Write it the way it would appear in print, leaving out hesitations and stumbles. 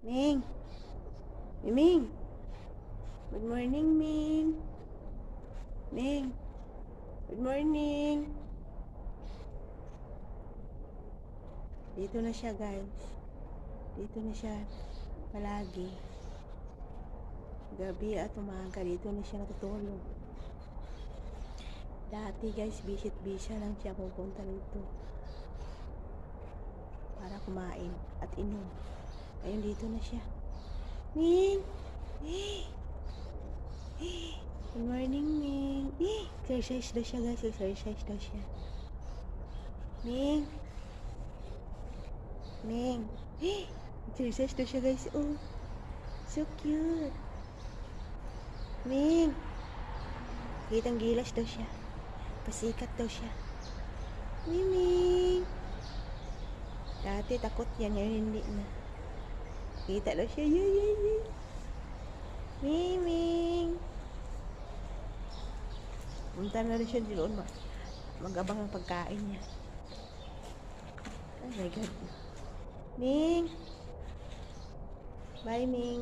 Ming! Ming! Good morning, Ming! Ming! Good morning! Dito na siya, guys. Dito na siya palagi. Gabi at umaga, dito na siya natutulog. Dati, guys, bisit-bisa lang siya pupunta dito para kumain at inom. Ngayon dito na siya. Ming! Good morning, Ming. Exercise daw siya, guys. Exercise daw siya. Ming! Ming! Exercise daw siya, guys. Oh, so cute. Ming! Kitang gilas daw siya. Pasikat daw siya. Ming! Dati takot yan, ngayon hindi na. Kita daw siya. Yay! Ming! Punta na rin siya doon. Mag-abang ang pagkain niya. Oh my God. Ming! Bye, Ming.